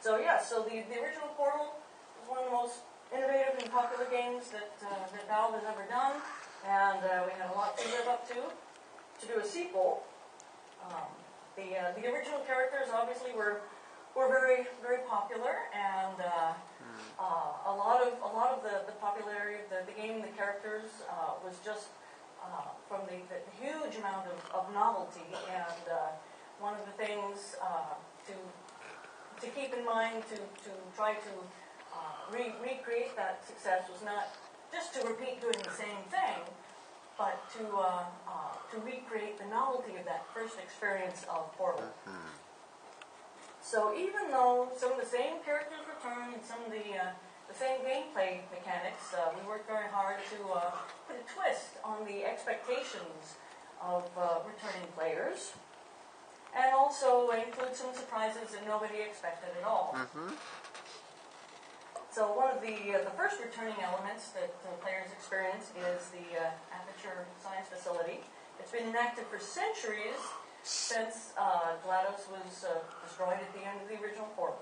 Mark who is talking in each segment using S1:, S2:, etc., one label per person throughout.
S1: So yeah, so the original Portal was one of the most innovative and popular games that Valve has ever done, and we had a lot to live up to do a sequel. The original characters obviously were very, very popular, and a lot of the popularity of the game, the characters, was just from the huge amount of novelty. And one of the things to keep in mind to try to recreate that success was not just to repeat doing the same thing, but to recreate the novelty of that first experience of Portal. So even though some of the same characters return and some of the same gameplay mechanics, we worked very hard to put a twist on the expectations of returning players, and also include some surprises that nobody expected at all. So one of the first returning elements that players experience is the Aperture Science Facility. It's been inactive for centuries, since GLaDOS was destroyed at the end of the original Portal.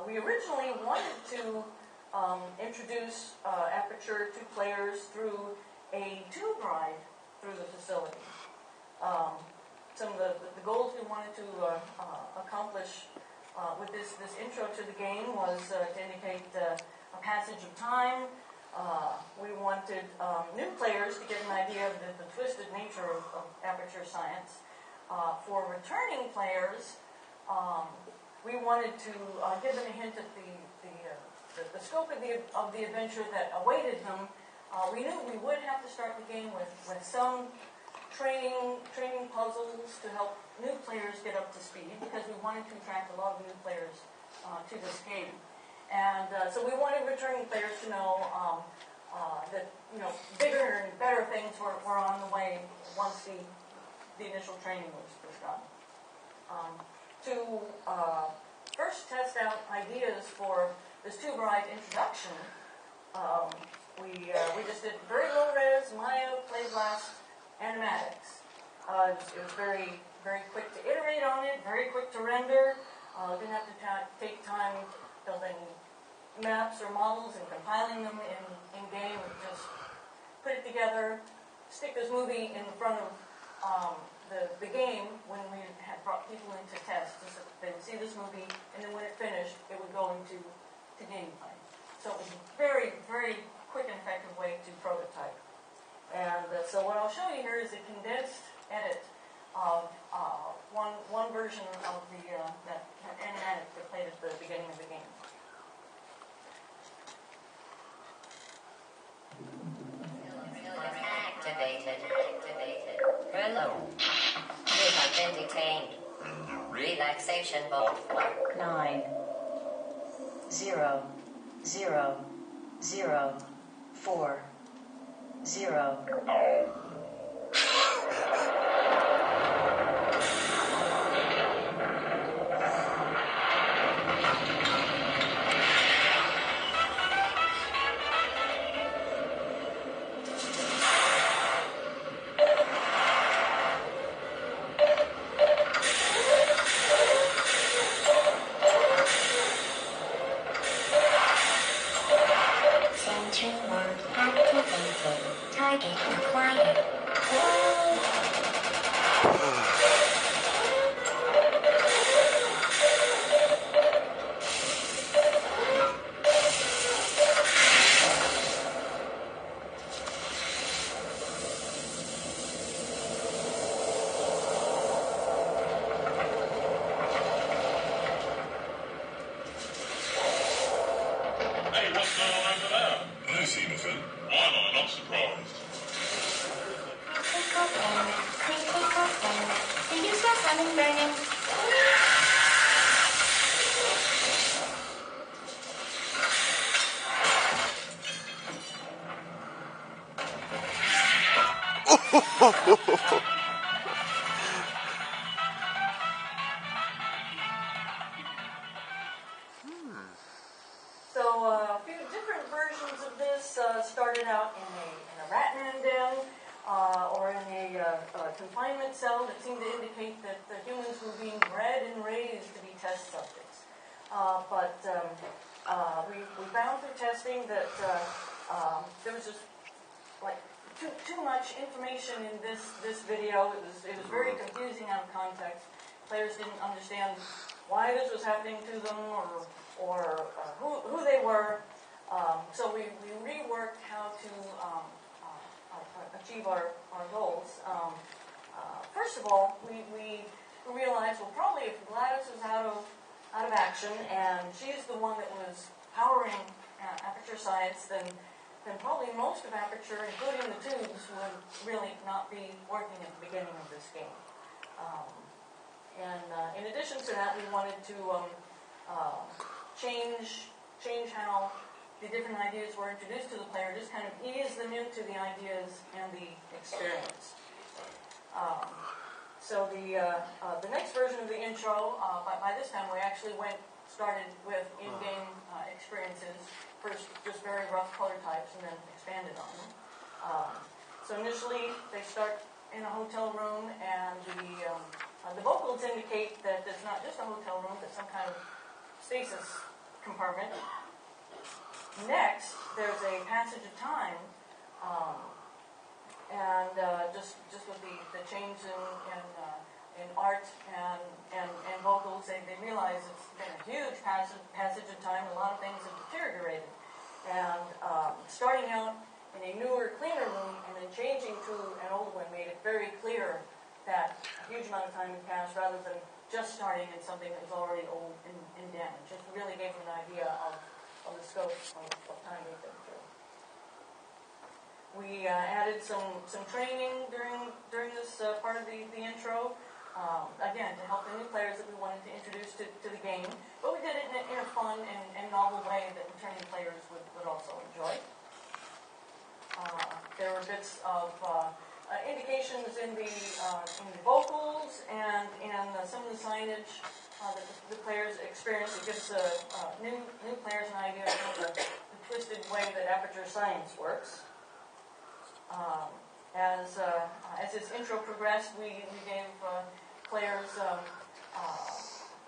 S1: We originally wanted to introduce Aperture to players through a tube ride through the facility. Some of the goals we wanted to accomplish with this intro to the game was to indicate a passage of time. We wanted new players to get an idea of the twisted nature of Aperture Science. For returning players, we wanted to give them a hint at the scope of the adventure that awaited them. We knew we would have to start the game with some training puzzles to help new players get up to speed, because we wanted to attract a lot of new players to this game. And so we wanted returning players to know that bigger and better things were on the way once the initial training was done. To first test out ideas for this tube ride introduction, we just did very low res Maya Play Blast Animex. It was very, very quick to iterate on it, very quick to render. Didn't have to take time building maps or models and compiling them in game. We just put it together, stick this movie in front of the game when we had brought people in to test. So they would see this movie, and then when it finished, it would go into gameplay. So it was a very, very quick and effective way to prototype. And so what I'll show you here is a condensed edit of one version of that animatic that played at the beginning of the game.
S2: Activated. Hello. You have been detained. Relaxation mode. 9 0 0 0 4 0. Target acquired.
S3: Hey, what's going on over there? I don't see anything. Why am I not surprised?
S1: So a few different versions of this started out in a Ratman den or in a confinement cell that seemed to indicate that the humans were being bred and raised to be test subjects. But we found through testing that there was just like too much information in this video. It was very confusing out of context. Players didn't understand why this was happening to them or who they were. So we reworked how to achieve our goals. First of all, we realized, well, probably if Gladys was out of action and she's the one that was powering Aperture Science, then probably most of Aperture, including the tubes, would really not be working at the beginning of this game. And in addition to that, we wanted to change how the different ideas were introduced to the player, just kind of ease them into the ideas and the experience. So the next version of the intro, by this time we actually started with in-game experiences, first just very rough color types and then expanded on them. So initially they start in a hotel room, and the vocals indicate that it's not just a hotel room, but some kind of stasis compartment. Next, there's a passage of time, and just with the change in art and vocals, they realize it's been a huge passage of time. A lot of things have deteriorated, and starting out in a newer, cleaner room and then changing to an older one made it very clear that a huge amount of time had passed, rather than just starting in something that was already old and damaged. It really gave them an idea of the scope of time they've been through. We added some training during this part of the intro, again, to help the new players that we wanted to introduce to the game, but we did it in a fun and novel way that returning players would also enjoy. There were bits of indications in the vocals and some of the signage that the players experience. It gives new players an idea of the twisted way that Aperture Science works. As this intro progressed, we gave players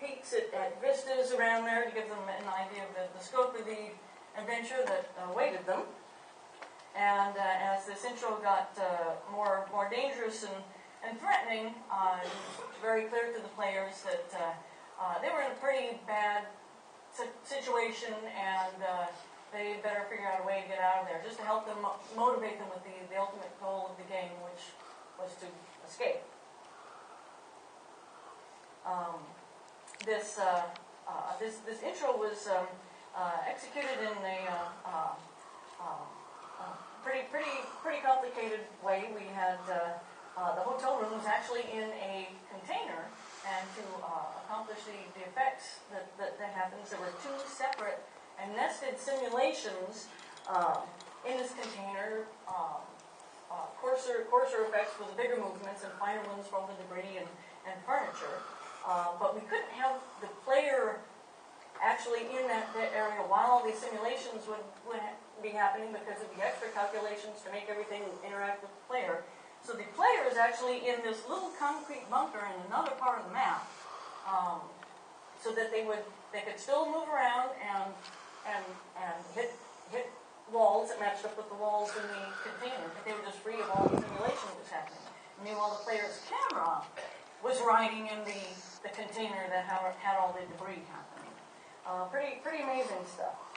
S1: peeks at vistas around there to give them an idea of the scope of the adventure that awaited them. And as this intro got more dangerous and threatening, it was very clear to the players that they were in a pretty bad situation, and they better figure out a way to get out of there, just to help them motivate them with the ultimate goal of the game, which was to escape. This intro was executed in a pretty complicated way. We had the hotel room was actually in a container, and to accomplish the effects that happens, there were two separate and nested simulations in this container. Coarser effects for the bigger movements, and finer ones for all the debris and furniture. But we couldn't have the player actually in that area while all these simulations would be happening, because of the extra calculations to make everything interact with the player. So the player is actually in this little concrete bunker in another part of the map, so that they could still move around and hit walls that matched up with the walls in the container, but they were just free of all the simulation that was happening. Meanwhile, the player's camera was riding in the container that had all the debris happening. Pretty amazing stuff.